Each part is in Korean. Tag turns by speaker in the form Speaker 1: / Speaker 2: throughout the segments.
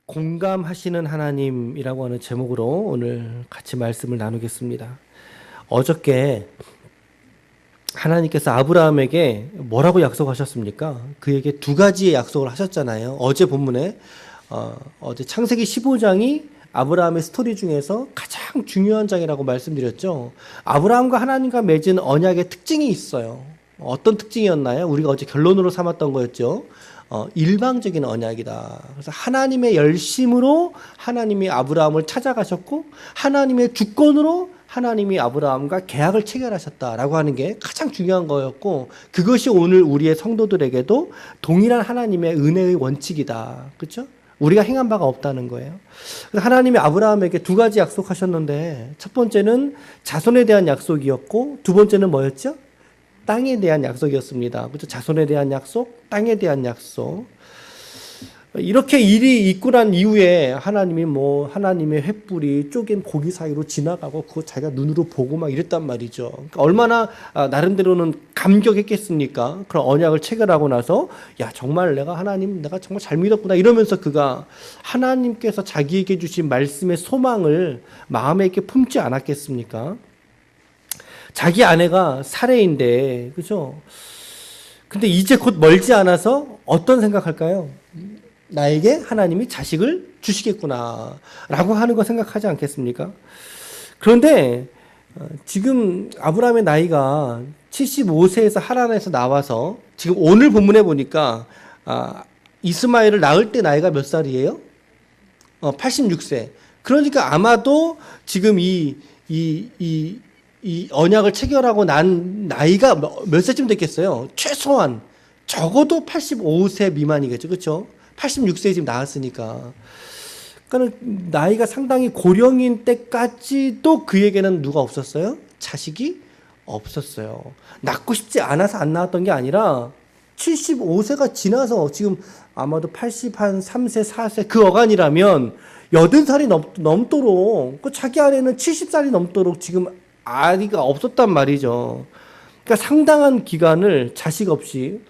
Speaker 1: 공감하시는 하나님이라고 하는 제목으로 오늘 같이 말씀을 나누겠습니다. 어저께 하나님께서 아브라함에게 뭐라고 약속하셨습니까? 그에게 두 가지의 약속을 하셨잖아요. 어제 본문에 어제 창세기 15장이 아브라함의 스토리 중에서 가장 중요한 장이라고 말씀드렸죠. 아브라함과 하나님과 맺은 언약의 특징이 있어요. 어떤 특징이었나요? 우리가 어제 결론으로 삼았던 거였죠. 일방적인 언약이다. 그래서 하나님의 열심으로 하나님이 아브라함을 찾아가셨고 하나님의 주권으로 하나님이 아브라함과 계약을 체결하셨다라고 하는 게 가장 중요한 거였고, 그것이 오늘 우리의 성도들에게도 동일한 하나님의 은혜의 원칙이다. 그렇죠? 우리가 행한 바가 없다는 거예요. 그래서 하나님이 아브라함에게 두 가지 약속하셨는데, 첫 번째는 자손에 대한 약속이었고, 두 번째는 뭐였죠? 땅에 대한 약속이었습니다. 그렇죠? 자손에 대한 약속, 땅에 대한 약속. 이렇게 일이 있고 난 이후에 하나님이 하나님의 횃불이 쪼갠 고기 사이로 지나가고 그거 자기가 눈으로 보고 막 이랬단 말이죠. 그러니까 얼마나 나름대로는 감격했겠습니까? 그런 언약을 체결하고 나서 야, 정말 내가 정말 잘 믿었구나 이러면서 그가 하나님께서 자기에게 주신 말씀의 소망을 마음에 있게 품지 않았겠습니까? 자기 아내가 사레인데, 그죠? 근데 이제 곧 멀지 않아서 어떤 생각할까요? 나에게 하나님이 자식을 주시겠구나 라고 하는 거 생각하지 않겠습니까? 그런데 지금 아브라함의 나이가 75세에서 하란에서 나와서 지금 오늘 본문에 보니까 이스마엘을 낳을 때 나이가 몇 살이에요? 86세. 그러니까 아마도 지금 이 언약을 체결하고 난 나이가 몇 세쯤 됐겠어요? 최소한 적어도 85세 미만이겠죠. 그렇죠? 86세에 지금 나왔으니까. 그러니까 나이가 상당히 고령인 때까지도 그에게는 누가 없었어요? 자식이 없었어요. 낳고 싶지 않아서 안 낳았던 게 아니라 75세가 지나서 지금 아마도 83세, 4세 그 어간이라면 80살이 넘도록 자기 아내는 70살이 넘도록 지금 아이가 없었단 말이죠. 그러니까 상당한 기간을 자식 없이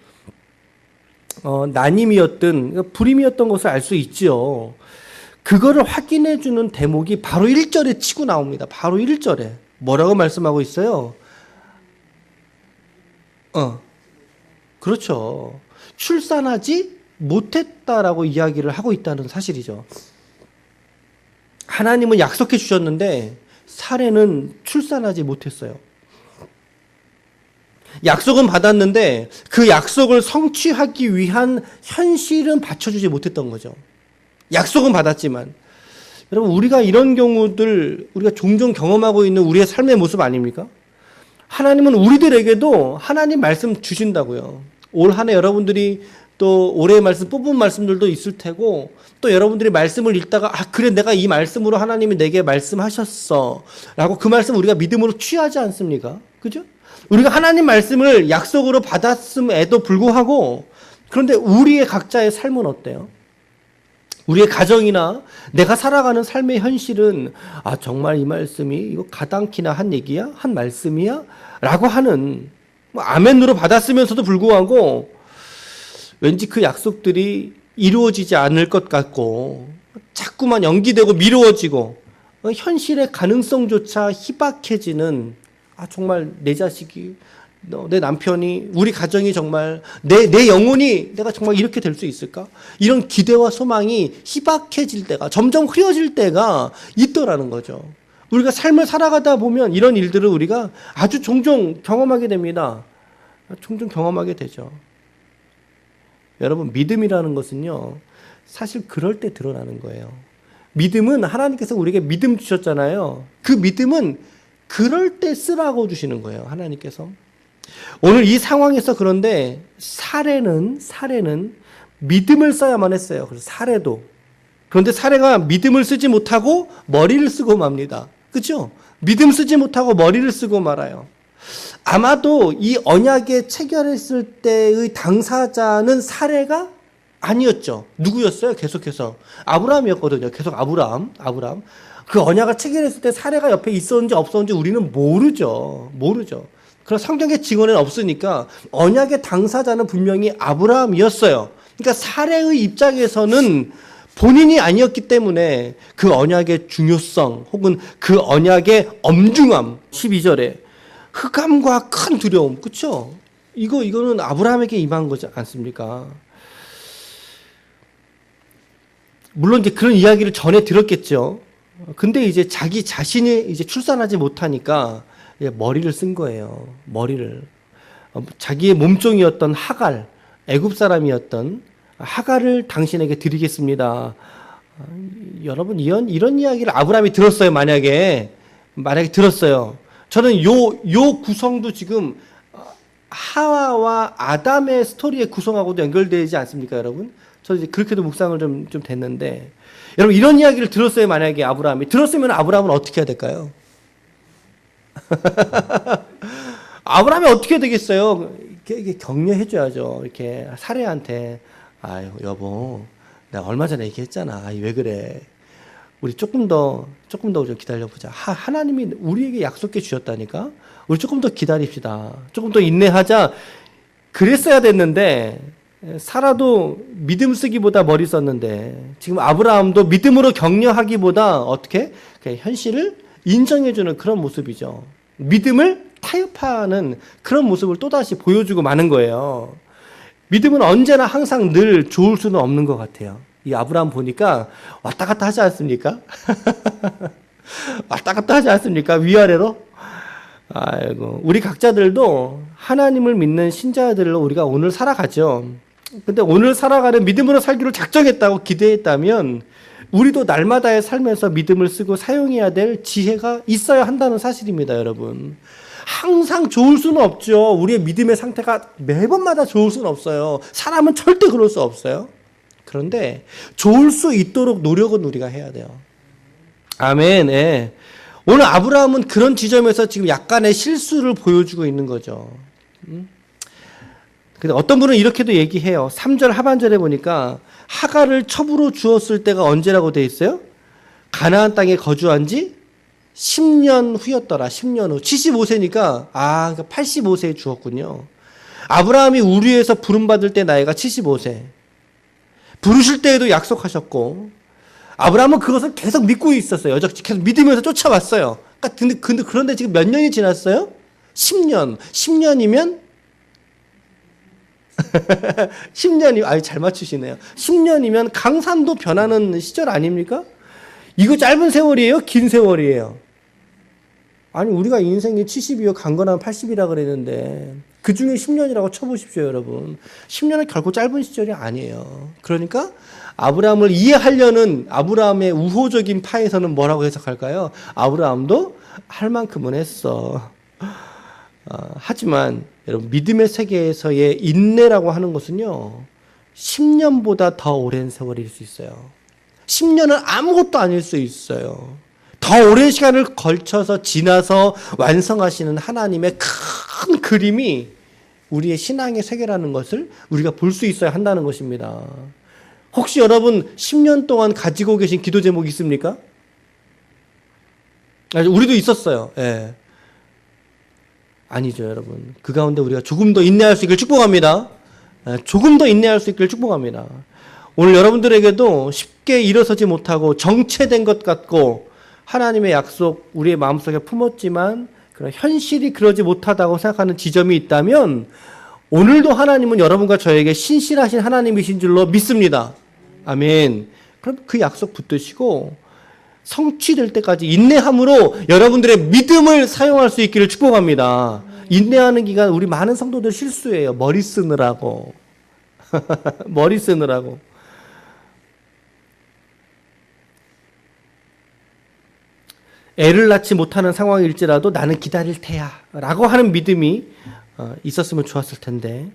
Speaker 1: 난임이었든 불임이었던 것을 알 수 있죠. 그거를 확인해 주는 대목이 바로 1절에 치고 나옵니다. 바로 1절에 뭐라고 말씀하고 있어요? 그렇죠. 출산하지 못했다라고 이야기를 하고 있다는 사실이죠. 하나님은 약속해 주셨는데 사례는 출산하지 못했어요. 약속은 받았는데 그 약속을 성취하기 위한 현실은 받쳐주지 못했던 거죠. 약속은 받았지만. 여러분, 우리가 이런 경우들 우리가 종종 경험하고 있는 우리의 삶의 모습 아닙니까? 하나님은 우리들에게도 하나님 말씀 주신다고요. 올 한 해 여러분들이 또 올해의 말씀 뽑은 말씀들도 있을 테고, 또 여러분들이 말씀을 읽다가 그래 내가 이 말씀으로 하나님이 내게 말씀하셨어 라고 그 말씀 우리가 믿음으로 취하지 않습니까? 그죠? 우리가 하나님 말씀을 약속으로 받았음에도 불구하고, 그런데 우리의 각자의 삶은 어때요? 우리의 가정이나 내가 살아가는 삶의 현실은 정말 이 말씀이 이거 가당키나 한 얘기야? 한 말씀이야? 라고 하는 아멘으로 받았으면서도 불구하고 왠지 그 약속들이 이루어지지 않을 것 같고 자꾸만 연기되고 미루어지고 현실의 가능성조차 희박해지는 정말 내 자식이 내 남편이 우리 가정이 정말 내 영혼이 내가 정말 이렇게 될 수 있을까? 이런 기대와 소망이 희박해질 때가 점점 흐려질 때가 있더라는 거죠. 우리가 삶을 살아가다 보면 이런 일들을 우리가 아주 종종 경험하게 됩니다. 종종 경험하게 되죠. 여러분, 믿음이라는 것은요, 사실 그럴 때 드러나는 거예요. 믿음은 하나님께서 우리에게 믿음 주셨잖아요. 그 믿음은 그럴 때 쓰라고 주시는 거예요, 하나님께서. 오늘 이 상황에서 그런데 사례는 믿음을 써야만 했어요. 그래서 사례도. 그런데 사례가 믿음을 쓰지 못하고 머리를 쓰고 맙니다. 그렇죠? 믿음 쓰지 못하고 머리를 쓰고 말아요. 아마도 이 언약에 체결했을 때의 당사자는 사례가 아니었죠. 누구였어요? 계속해서 아브라함이었거든요. 계속 아브라함. 그 언약을 체결했을 때 사례가 옆에 있었는지 없었는지 우리는 모르죠. 그런 성경의 증언은 없으니까 언약의 당사자는 분명히 아브라함이었어요. 그러니까 사례의 입장에서는 본인이 아니었기 때문에 그 언약의 중요성 혹은 그 언약의 엄중함, 12절에 흑암과 큰 두려움, 그렇죠? 이거는 아브라함에게 임한 거지 않습니까? 물론 이제 그런 이야기를 전에 들었겠죠. 근데 이제 자기 자신이 이제 출산하지 못하니까 머리를 쓴 거예요. 머리를. 자기의 몸종이었던 하갈, 애굽 사람이었던 하갈을 당신에게 드리겠습니다. 여러분, 이런 이야기를 아브라함이 들었어요, 만약에 들었어요. 저는 요 구성도 지금 하와와 아담의 스토리의 구성하고도 연결되지 않습니까, 여러분? 저 이제 그렇게도 묵상을 좀 됐는데, 여러분, 이런 이야기를 들었어요, 만약에 아브라함이. 들었으면 아브라함은 어떻게 해야 될까요? 아브라함이 어떻게 해야 되겠어요? 이렇게 격려해줘야죠. 이렇게 사례한테. 아유, 여보, 내가 얼마 전에 얘기했잖아. 아이, 왜 그래? 우리 조금 더 좀 기다려보자. 하나님이 우리에게 약속해 주셨다니까? 우리 조금 더 기다립시다. 조금 더 인내하자. 그랬어야 됐는데, 사라도 믿음 쓰기보다 머리 썼는데, 지금 아브라함도 믿음으로 격려하기보다 어떻게? 그냥 현실을 인정해주는 그런 모습이죠. 믿음을 타협하는 그런 모습을 또다시 보여주고 마는 거예요. 믿음은 언제나 항상 늘 좋을 수는 없는 것 같아요. 이 아브라함 보니까 왔다 갔다 하지 않습니까? 왔다 갔다 하지 않습니까? 위아래로? 아이고, 우리 각자들도 하나님을 믿는 신자들로 우리가 오늘 살아가죠. 근데 오늘 살아가는 믿음으로 살기로 작정했다고 기대했다면 우리도 날마다의 삶에서 믿음을 쓰고 사용해야 될 지혜가 있어야 한다는 사실입니다, 여러분. 항상 좋을 수는 없죠. 우리의 믿음의 상태가 매번마다 좋을 수는 없어요. 사람은 절대 그럴 수 없어요. 그런데 좋을 수 있도록 노력은 우리가 해야 돼요. 아멘. 예. 오늘 아브라함은 그런 지점에서 지금 약간의 실수를 보여주고 있는 거죠. 근데 어떤 분은 이렇게도 얘기해요. 3절 하반절에 보니까 하갈을 첩으로 주었을 때가 언제라고 돼 있어요? 가나안 땅에 거주한 지 10년 후였더라. 10년 후. 75세니까 85세에 주었군요. 아브라함이 우리에서 부름받을 때 나이가 75세. 부르실 때에도 약속하셨고 아브라함은 그것을 계속 믿고 있었어요. 계속 믿으면서 쫓아왔어요. 그런데 지금 몇 년이 지났어요? 10년. 10년이면 10년이 잘 맞추시네요. 10년이면 강산도 변하는 시절 아닙니까? 이거 짧은 세월이에요? 긴 세월이에요? 아니, 우리가 인생이 70이요, 강건하면 80이라 그랬는데 그 중에 10년이라고 쳐보십시오, 여러분. 10년은 결코 짧은 시절이 아니에요. 그러니까 아브라함을 이해하려는 아브라함의 우호적인 파에서는 뭐라고 해석할까요? 아브라함도 할 만큼은 했어. 하지만 여러분, 믿음의 세계에서의 인내라고 하는 것은요, 10년보다 더 오랜 세월일 수 있어요. 10년은 아무것도 아닐 수 있어요. 더 오랜 시간을 걸쳐서 지나서 완성하시는 하나님의 큰 그림이 우리의 신앙의 세계라는 것을 우리가 볼 수 있어야 한다는 것입니다. 혹시 여러분 10년 동안 가지고 계신 기도 제목이 있습니까? 우리도 있었어요. 예. 아니죠, 여러분. 그 가운데 우리가 조금 더 인내할 수 있기를 축복합니다. 조금 더 인내할 수 있기를 축복합니다. 오늘 여러분들에게도 쉽게 일어서지 못하고 정체된 것 같고 하나님의 약속 우리의 마음속에 품었지만 그런 현실이 그러지 못하다고 생각하는 지점이 있다면 오늘도 하나님은 여러분과 저에게 신실하신 하나님이신 줄로 믿습니다. 아멘. 그럼 그 약속 붙드시고 성취될 때까지 인내함으로 여러분들의 믿음을 사용할 수 있기를 축복합니다. 인내하는 기간 우리 많은 성도들 실수예요. 머리 쓰느라고. 머리 쓰느라고. 애를 낳지 못하는 상황일지라도 나는 기다릴 테야 라고 하는 믿음이 있었으면 좋았을 텐데,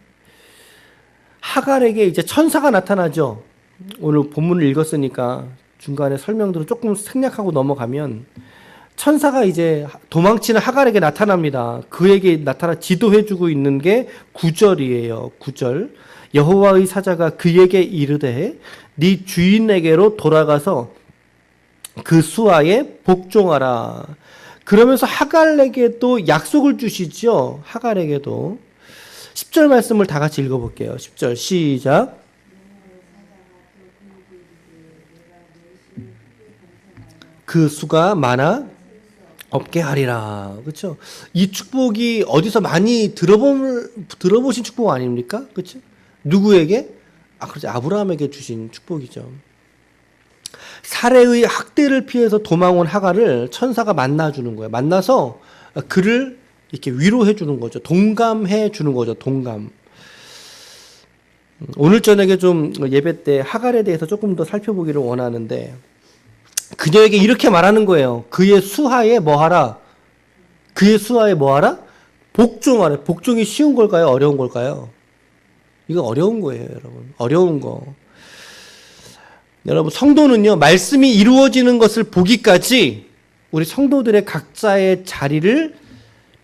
Speaker 1: 하갈에게 이제 천사가 나타나죠. 오늘 본문을 읽었으니까 중간에 설명들을 조금 생략하고 넘어가면 천사가 이제 도망치는 하갈에게 나타납니다. 그에게 나타나 지도해주고 있는 게 9절이에요. 9절. 여호와의 사자가 그에게 이르되 네 주인에게로 돌아가서 그 수하에 복종하라. 그러면서 하갈에게도 약속을 주시죠. 하갈에게도. 10절 말씀을 다 같이 읽어볼게요. 10절 시작. 그 수가 많아 없게 하리라. 그렇죠? 이 축복이 어디서 많이 들어보신 축복 아닙니까? 그렇죠? 누구에게? 그렇죠. 아브라함에게 주신 축복이죠. 사례의 학대를 피해서 도망온 하갈을 천사가 만나주는 거예요. 만나서 그를 이렇게 위로해 주는 거죠. 동감해 주는 거죠. 동감. 오늘 저녁에 좀 예배 때 하갈에 대해서 조금 더 살펴보기를 원하는데, 그녀에게 이렇게 말하는 거예요. 그의 수하에 뭐하라? 그의 수하에 뭐하라? 복종하라. 복종이 쉬운 걸까요? 어려운 걸까요? 이거 어려운 거예요, 여러분. 어려운 거. 여러분, 성도는요, 말씀이 이루어지는 것을 보기까지 우리 성도들의 각자의 자리를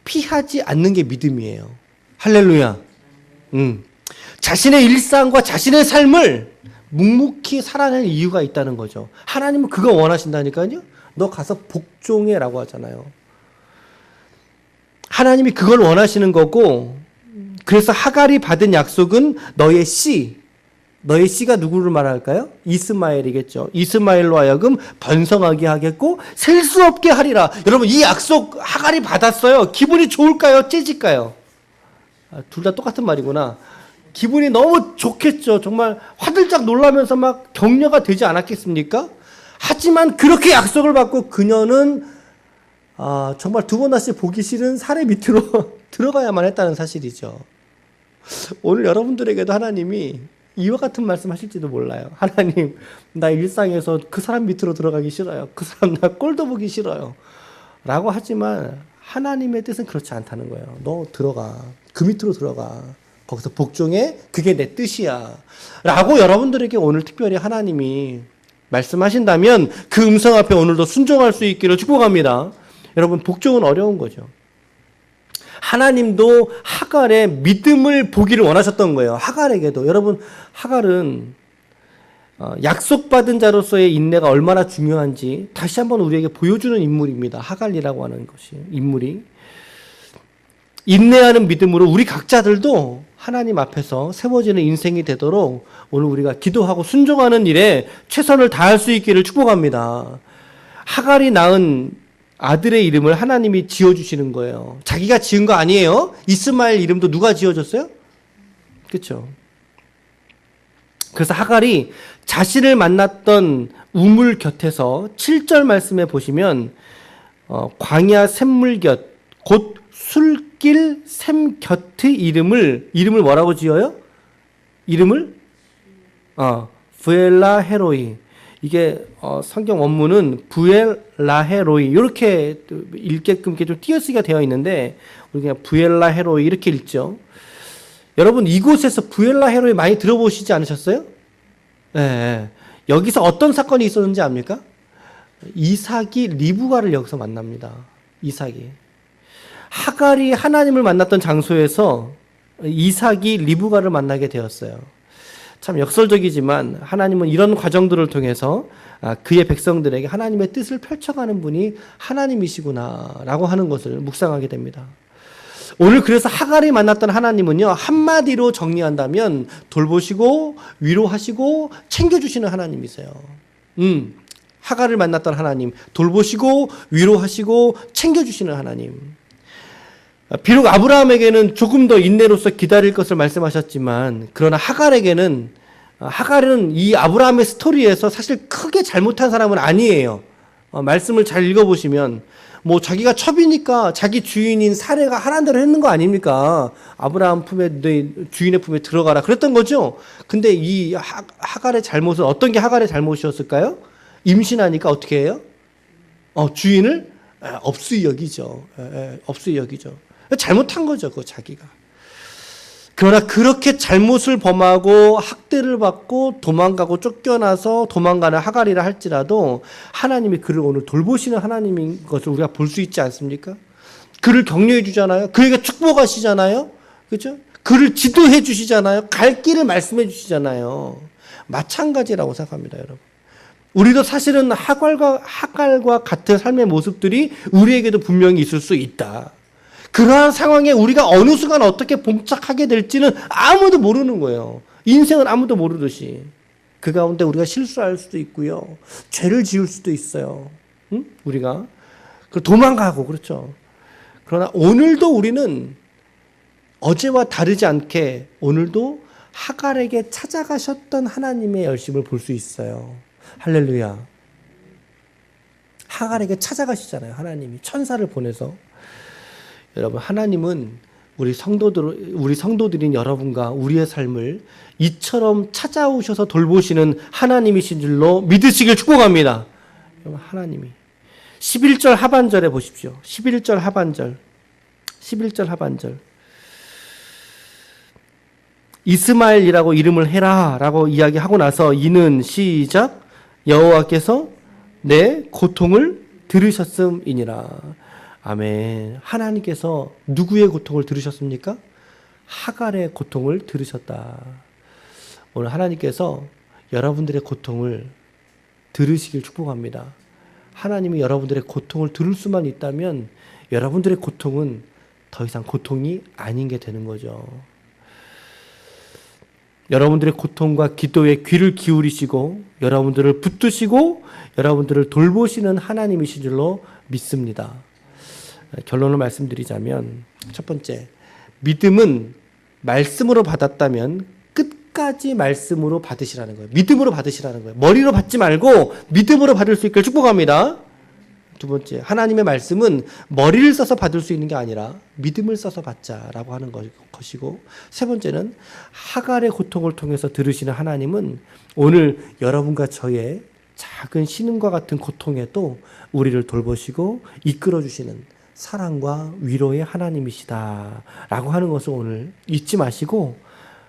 Speaker 1: 피하지 않는 게 믿음이에요. 할렐루야. 자신의 일상과 자신의 삶을 묵묵히 살아낼 이유가 있다는 거죠. 하나님은 그거 원하신다니까요. 너 가서 복종해라고 하잖아요. 하나님이 그걸 원하시는 거고, 그래서 하갈이 받은 약속은 너의 씨가 누구를 말할까요? 이스마엘이겠죠. 이스마엘로 하여금 번성하게 하겠고 셀 수 없게 하리라. 여러분, 이 약속 하갈이 받았어요. 기분이 좋을까요? 째질까요? 둘 다 똑같은 말이구나. 기분이 너무 좋겠죠. 정말 화들짝 놀라면서 막 격려가 되지 않았겠습니까? 하지만 그렇게 약속을 받고 그녀는 정말 두 번 다시 보기 싫은 사례 밑으로 들어가야만 했다는 사실이죠. 오늘 여러분들에게도 하나님이 이와 같은 말씀 하실지도 몰라요. 하나님, 나 일상에서 그 사람 밑으로 들어가기 싫어요. 그 사람 나 꼴도 보기 싫어요. 라고 하지만 하나님의 뜻은 그렇지 않다는 거예요. 너 들어가. 그 밑으로 들어가. 거기서 복종해. 그게 내 뜻이야. 라고 여러분들에게 오늘 특별히 하나님이 말씀하신다면 그 음성 앞에 오늘도 순종할 수 있기를 축복합니다. 여러분, 복종은 어려운 거죠. 하나님도 하갈의 믿음을 보기를 원하셨던 거예요. 하갈에게도. 여러분, 하갈은 약속받은 자로서의 인내가 얼마나 중요한지 다시 한번 우리에게 보여주는 인물입니다. 하갈이라고 하는 것이, 인물이. 인내하는 믿음으로 우리 각자들도 하나님 앞에서 세워지는 인생이 되도록 오늘 우리가 기도하고 순종하는 일에 최선을 다할 수 있기를 축복합니다. 하갈이 낳은 아들의 이름을 하나님이 지어주시는 거예요. 자기가 지은 거 아니에요. 이스마엘 이름도 누가 지어줬어요? 그렇죠. 그래서 하갈이 자신을 만났던 우물 곁에서 7절 말씀에 보시면 광야 샘물 곁, 곧 술길 샘 곁의 이름을 뭐라고 지어요? 이름을 부엘라 헤로이. 이게 성경 원문은 부엘라 헤로이 이렇게 읽게끔 이렇게 좀 띄어쓰기가 되어 있는데 우리 그냥 부엘라 헤로이 이렇게 읽죠. 여러분, 이곳에서 부엘라 헤로이 많이 들어보시지 않으셨어요? 네. 여기서 어떤 사건이 있었는지 압니까? 이삭이 리브가를 여기서 만납니다. 이삭이. 하갈이 하나님을 만났던 장소에서 이삭이 리브가를 만나게 되었어요. 참 역설적이지만 하나님은 이런 과정들을 통해서 그의 백성들에게 하나님의 뜻을 펼쳐가는 분이 하나님이시구나라고 하는 것을 묵상하게 됩니다. 오늘 그래서 하갈이 만났던 하나님은요, 한마디로 정리한다면 돌보시고 위로하시고 챙겨주시는 하나님이세요. 하갈을 만났던 하나님, 돌보시고 위로하시고 챙겨주시는 하나님. 비록 아브라함에게는 조금 더 인내로서 기다릴 것을 말씀하셨지만, 그러나 하갈은 이 아브라함의 스토리에서 사실 크게 잘못한 사람은 아니에요. 말씀을 잘 읽어보시면 뭐 자기가 첩이니까 자기 주인인 사레가 하라는 대로 했는 거 아닙니까? 아브라함 품에, 내 주인의 품에 들어가라 그랬던 거죠. 근데 이 하갈의 잘못은 어떤 게 하갈의 잘못이었을까요? 임신하니까 어떻게 해요? 주인을 업수히 여기죠. 업수히 여기죠. 잘못한 거죠, 그거 자기가. 그러나 그렇게 잘못을 범하고 학대를 받고 도망가고 쫓겨나서 도망가는 하갈이라 할지라도 하나님이 그를 오늘 돌보시는 하나님인 것을 우리가 볼 수 있지 않습니까? 그를 격려해 주잖아요. 그에게 축복하시잖아요. 그렇죠? 그를 지도해 주시잖아요. 갈 길을 말씀해 주시잖아요. 마찬가지라고 생각합니다, 여러분. 우리도 사실은 하갈과 같은 삶의 모습들이 우리에게도 분명히 있을 수 있다. 그러한 상황에 우리가 어느 순간 어떻게 봉착하게 될지는 아무도 모르는 거예요. 인생은 아무도 모르듯이. 그 가운데 우리가 실수할 수도 있고요. 죄를 지을 수도 있어요. 응? 우리가 도망가고 그렇죠. 그러나 오늘도 우리는 어제와 다르지 않게 오늘도 하갈에게 찾아가셨던 하나님의 열심을 볼 수 있어요. 할렐루야. 하갈에게 찾아가시잖아요. 하나님이 천사를 보내서. 여러분, 하나님은 우리 성도들인 여러분과 우리의 삶을 이처럼 찾아오셔서 돌보시는 하나님이신 줄로 믿으시길 축복합니다. 여러분, 하나님이 11절 하반절에 보십시오. 11절 하반절. 이스마엘이라고 이름을 해라 라고 이야기하고 나서 이는 시작 여호와께서 내 고통을 들으셨음이니라. 아멘. 하나님께서 누구의 고통을 들으셨습니까? 하갈의 고통을 들으셨다. 오늘 하나님께서 여러분들의 고통을 들으시길 축복합니다. 하나님이 여러분들의 고통을 들을 수만 있다면 여러분들의 고통은 더 이상 고통이 아닌 게 되는 거죠. 여러분들의 고통과 기도에 귀를 기울이시고 여러분들을 붙드시고 여러분들을 돌보시는 하나님이신 줄로 믿습니다. 결론을 말씀드리자면 첫 번째, 믿음은 말씀으로 받았다면 끝까지 말씀으로 받으시라는 거예요. 믿음으로 받으시라는 거예요. 머리로 받지 말고 믿음으로 받을 수 있길 축복합니다. 두 번째, 하나님의 말씀은 머리를 써서 받을 수 있는 게 아니라 믿음을 써서 받자라고 하는 것이고, 세 번째는 하갈의 고통을 통해서 들으시는 하나님은 오늘 여러분과 저의 작은 신음과 같은 고통에도 우리를 돌보시고 이끌어 주시는 사랑과 위로의 하나님이시다라고 하는 것을 오늘 잊지 마시고,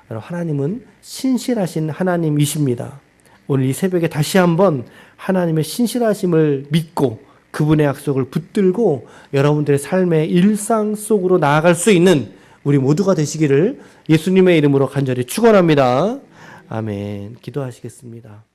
Speaker 1: 하나님은 신실하신 하나님이십니다. 오늘 이 새벽에 다시 한번 하나님의 신실하심을 믿고 그분의 약속을 붙들고 여러분들의 삶의 일상 속으로 나아갈 수 있는 우리 모두가 되시기를 예수님의 이름으로 간절히 축원합니다. 아멘. 기도하시겠습니다.